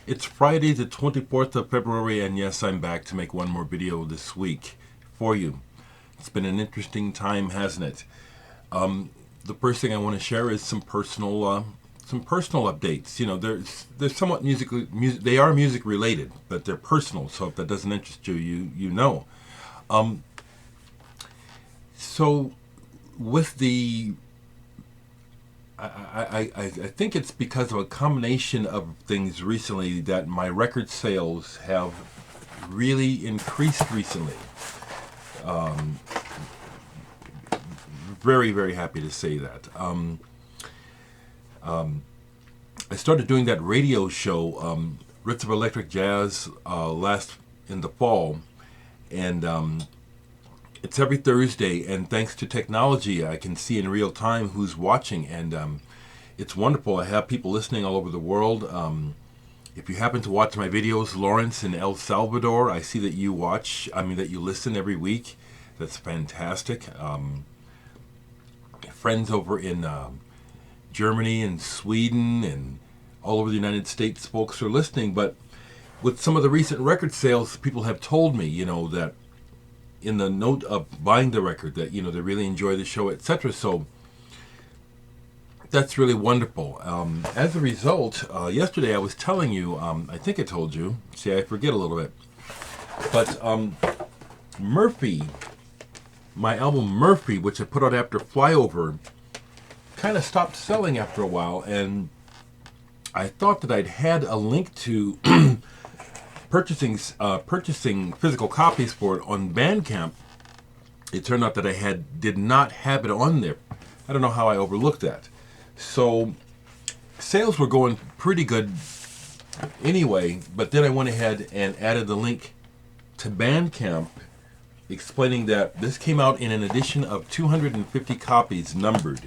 It's Friday the 24th of February, and yes, I'm back to make one more video this week for you. It's been an interesting time, hasn't it? The first thing I want to share is some personal updates. You know, there's somewhat music. They are music related, but they're personal. So if that doesn't interest you, you know. So with the I think it's because of a combination of things recently that my record sales have really increased recently. Very, very happy to say that. I started doing that radio show, Ritz of Electric Jazz, last in the fall, and it's every Thursday, and thanks to technology, I can see in real time who's watching, and it's wonderful. I have people listening all over the world. If you happen to watch my videos, Lawrence in El Salvador, I see that you watch, that you listen every week. That's fantastic. Friends over in Germany and Sweden and all over the United States, folks are listening, but with some of the recent record sales, people have told me, that in the note of buying the record that, they really enjoy the show, etc. So that's really wonderful. As a result, yesterday I was telling you, I think I told you, see, I forget a little bit, but Murphy, my album Murphy, which I put out after Flyover, kind of stopped selling after a while, and I thought that I'd had a link to purchasing physical copies for it on Bandcamp. It turned out that I did not have it on there. I don't know how I overlooked that. So sales were going pretty good anyway, but then I went ahead and added the link to Bandcamp, explaining that this came out in an edition of 250 copies numbered,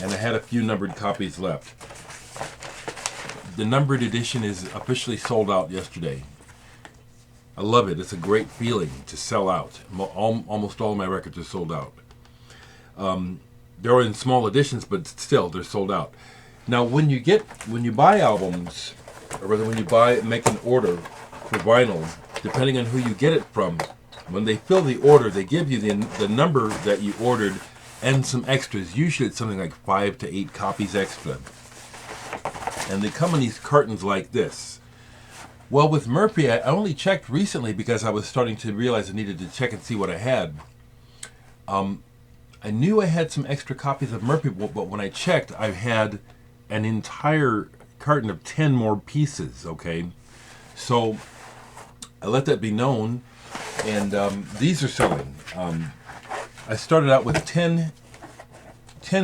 and I had a few numbered copies left. The numbered edition is officially sold out yesterday. I love it. It's a great feeling to sell out. Almost all of my records are sold out. They're in small editions, but still, they're sold out. Now, when you buy albums, or rather when you make an order for vinyl, depending on who you get it from, when they fill the order, they give you the number that you ordered and some extras. Usually it's something like 5 to 8 copies extra. And they come in these cartons like this. Well, with Murphy, I only checked recently because I was starting to realize I needed to check and see what I had. I knew I had some extra copies of Murphy, but when I checked, I had an entire carton of 10 more pieces, okay? So I let that be known, and these are selling. I started out with 10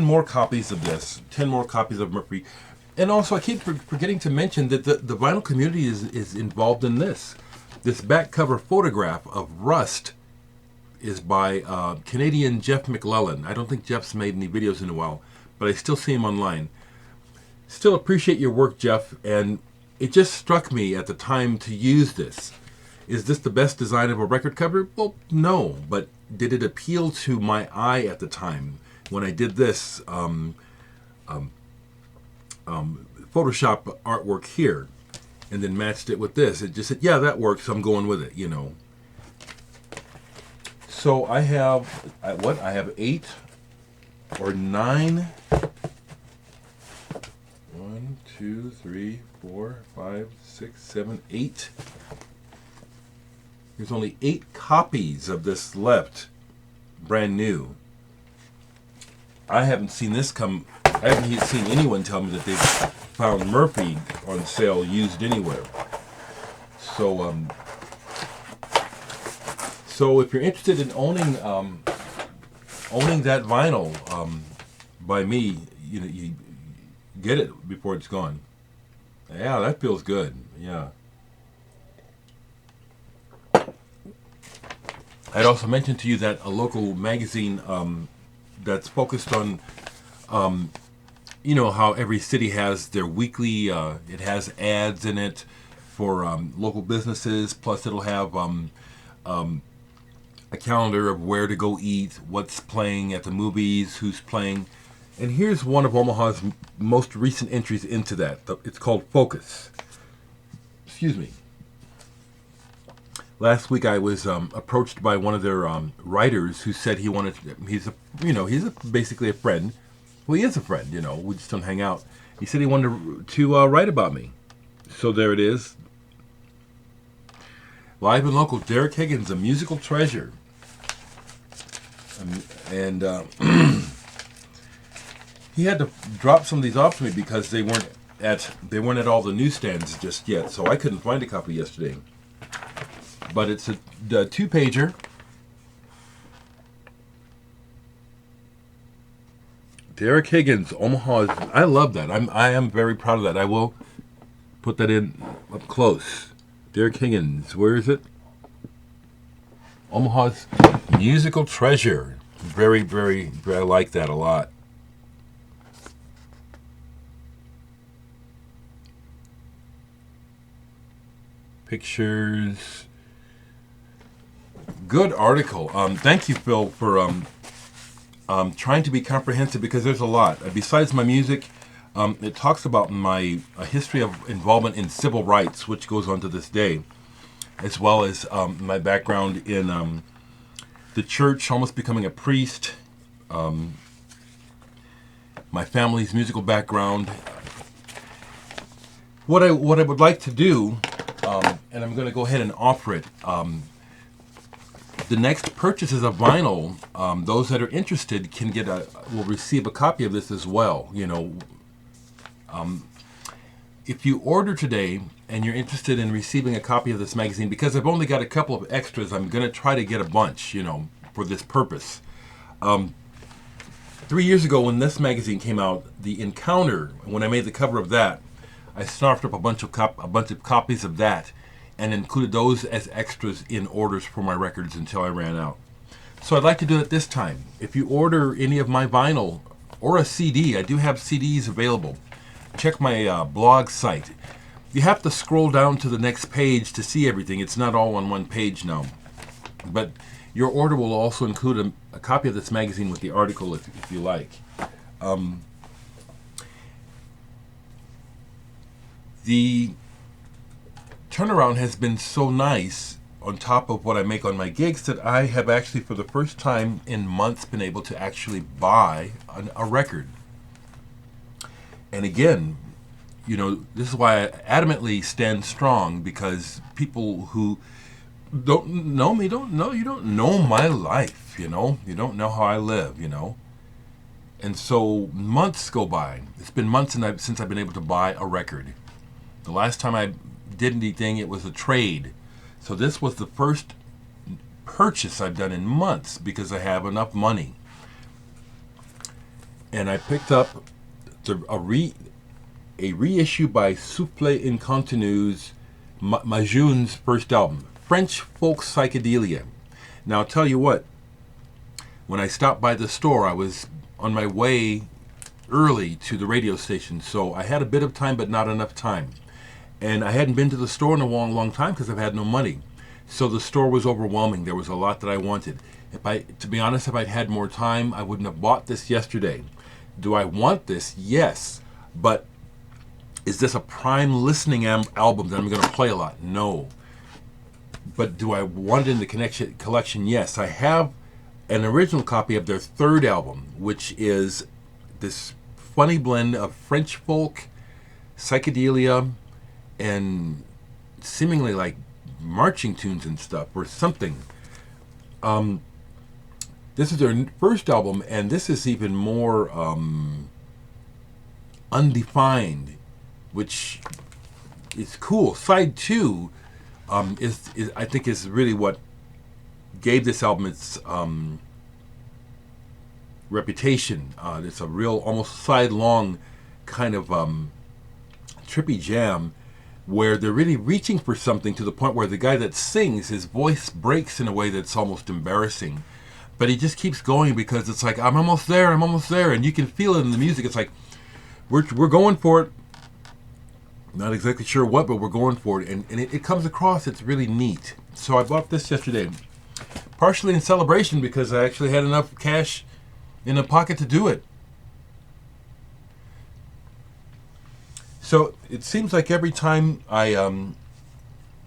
more copies of this, 10 more copies of Murphy. And also, I keep forgetting to mention that the vinyl community is involved in this. This back cover photograph of Rust is by Canadian Jeff McLellan. I don't think Jeff's made any videos in a while, but I still see him online. Still appreciate your work, Jeff, and it just struck me at the time to use this. Is this the best design of a record cover? Well, no, but did it appeal to my eye at the time when I did this Photoshop artwork here, and then matched it with this? It just said, yeah, that works, I'm going with it, So I have, I have 8 or 9, 1, 2, 3, 4, 5, 6, 7, 8. There's only 8 copies of this left, brand new. I haven't seen this come. I haven't seen anyone tell me that they've found Murphy on sale used anywhere. So, so if you're interested in owning that vinyl by me, you get it before it's gone. Yeah, that feels good. Yeah. I'd also mentioned to you that a local magazine that's focused on, how every city has their weekly, it has ads in it for local businesses, plus it'll have a calendar of where to go eat, what's playing at the movies, who's playing. And here's one of Omaha's most recent entries into that. It's called Focus. excuse me. Last week I was approached by one of their writers who said he wanted. He's basically a friend. Well, he is a friend. We just don't hang out. He said he wanted to write about me. So there it is. Live and local, Dereck Higgins, a musical treasure. And he had to drop some of these off to me because they weren't at all the newsstands just yet. So I couldn't find a copy yesterday. But it's a 2-pager. Dereck Higgins, Omaha. I love that. I am very proud of that. I will put that in up close. Dereck Higgins, where is it? Omaha's musical treasure. Very, very, I like that a lot. Pictures. Good article. Thank you, Phil, for trying to be comprehensive because there's a lot. Besides my music, it talks about my history of involvement in civil rights, which goes on to this day, as well as my background in the church, almost becoming a priest, my family's musical background. What I would like to do, and I'm going to go ahead and offer it. The next purchases of vinyl, those that are interested will receive a copy of this as well. If you order today and you're interested in receiving a copy of this magazine, because I've only got a couple of extras, I'm going to try to get a bunch, for this purpose. 3 years ago when this magazine came out, The Encounter, when I made the cover of that, I snarfed up a bunch of copies of that and included those as extras in orders for my records until I ran out. So I'd like to do it this time. If you order any of my vinyl or a CD, I do have CDs available. Check my blog site. You have to scroll down to the next page to see everything. It's not all on one page now. But your order will also include a copy of this magazine with the article if you like. The turnaround has been so nice on top of what I make on my gigs that I have actually, for the first time in months, been able to actually buy a record. And again, this is why I adamantly stand strong, because people who don't know me you don't know my life, you don't know how I live, And so months go by. It's been months since I've been able to buy a record. The last time I did anything, it was a trade. So this was the first purchase I've done in months because I have enough money. And I picked up a reissue by Souffle Incontinu's Majun's first album, French Folk Psychedelia. Now I'll tell you what, when I stopped by the store, I was on my way early to the radio station, so I had a bit of time but not enough time. And I hadn't been to the store in a long, long time because I've had no money. So the store was overwhelming. There was a lot that I wanted. To be honest, if I'd had more time, I wouldn't have bought this yesterday. Do I want this? Yes. But is this a prime listening album that I'm going to play a lot? No. But do I want it in the collection? Yes. I have an original copy of their third album, which is this funny blend of French folk, psychedelia, and seemingly like marching tunes and stuff or something. This is their first album, and this is even more undefined, which is cool. Side 2 is I think is really what gave this album its reputation. It's a real almost sidelong kind of trippy jam where they're really reaching for something to the point where the guy that sings, his voice breaks in a way that's almost embarrassing. But he just keeps going because it's like, I'm almost there, and you can feel it in the music. It's like, we're going for it. Not exactly sure what, but we're going for it. And it comes across, it's really neat. So I bought this yesterday, partially in celebration because I actually had enough cash in the pocket to do it. So it seems like every time I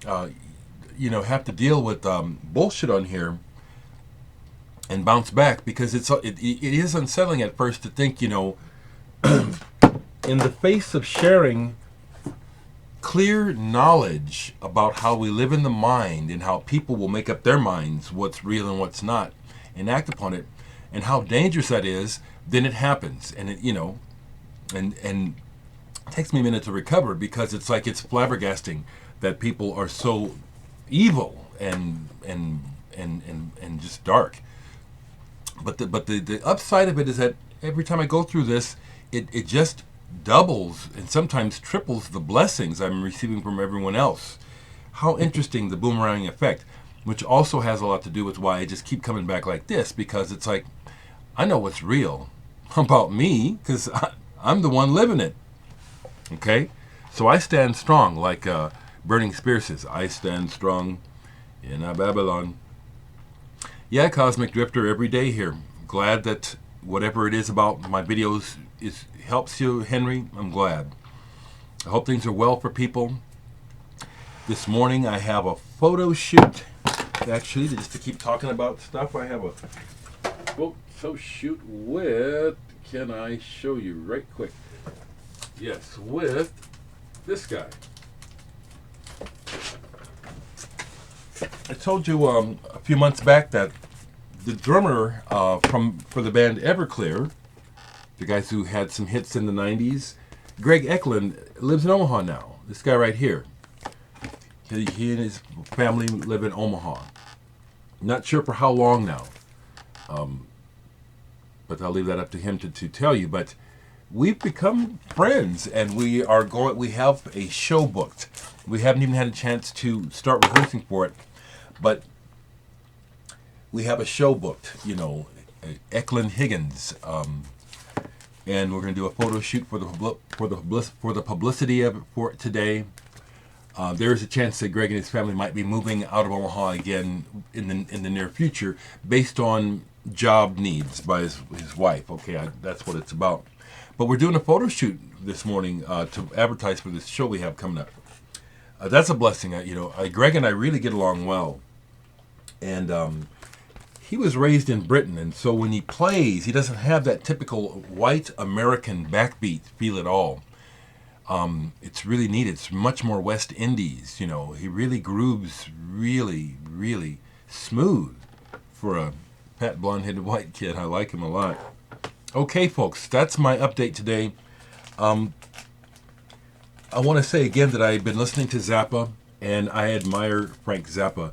have to deal with bullshit on here and bounce back, because it is unsettling at first to think, in the face of sharing clear knowledge about how we live in the mind and how people will make up their minds what's real and what's not and act upon it, and how dangerous that is, then it happens. And and it takes me a minute to recover, because it's like it's flabbergasting that people are so evil and just dark. But the upside of it is that every time I go through this, it just doubles and sometimes triples the blessings I'm receiving from everyone else. How interesting, the boomerang effect, which also has a lot to do with why I just keep coming back like this, because it's like, I know what's real about me, because I'm the one living it. Okay? So I stand strong, like Burning Spear says, I stand strong in a Babylon. Yeah, Cosmic Drifter, every day here. Glad that whatever it is about my videos helps you, Henry. I'm glad. I hope things are well for people. This morning I have a photo shoot. Actually, just to keep talking about stuff, I have a photo shoot with, can I show you right quick? Yes, with this guy. I told you a few months back that the drummer for the band Everclear, the guys who had some hits in the 90s, Greg Eklund, lives in Omaha now. This guy right here. He and his family live in Omaha. Not sure for how long now. But I'll leave that up to him to tell you. But we've become friends, and we have a show booked. We haven't even had a chance to start rehearsing for it, but we have a show booked, Eklund Higgins, and we're going to do a photo shoot for the publicity of it for today. There is a chance that Greg and his family might be moving out of Omaha again in the near future, based on job needs by his wife. Okay, that's what it's about. But we're doing a photo shoot this morning to advertise for this show we have coming up. That's a blessing. Greg and I really get along well, and he was raised in Britain, and so when he plays, he doesn't have that typical white American backbeat feel at all. It's really neat. It's much more West Indies. He really grooves really, really smooth for a fat, blonde-headed white kid. I like him a lot. Okay, folks, that's my update today. I want to say again that I've been listening to Zappa, and I admire Frank Zappa.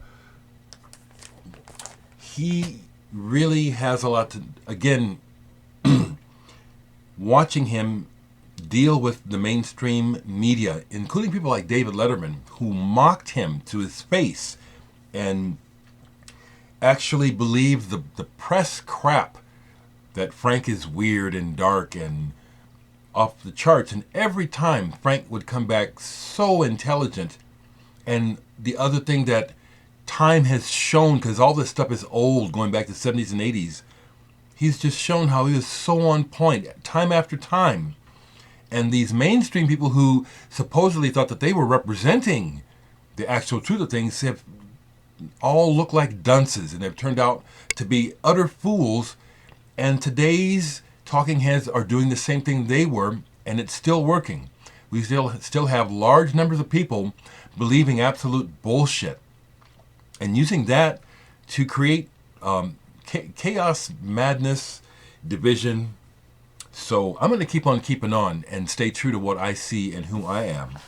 He really has a lot to, again, watching him deal with the mainstream media, including people like David Letterman, who mocked him to his face and actually believed the press crap that Frank is weird and dark and off the charts. And every time Frank would come back so intelligent. And the other thing that time has shown, because all this stuff is old, going back to the 70s and 80s, he's just shown how he was so on point time after time. And these mainstream people who supposedly thought that they were representing the actual truth of things have all looked like dunces, and they've turned out to be utter fools. And today's talking heads are doing the same thing they were, and it's still working. We still have large numbers of people believing absolute bullshit and using that to create chaos, madness, division. So I'm going to keep on keeping on and stay true to what I see and who I am.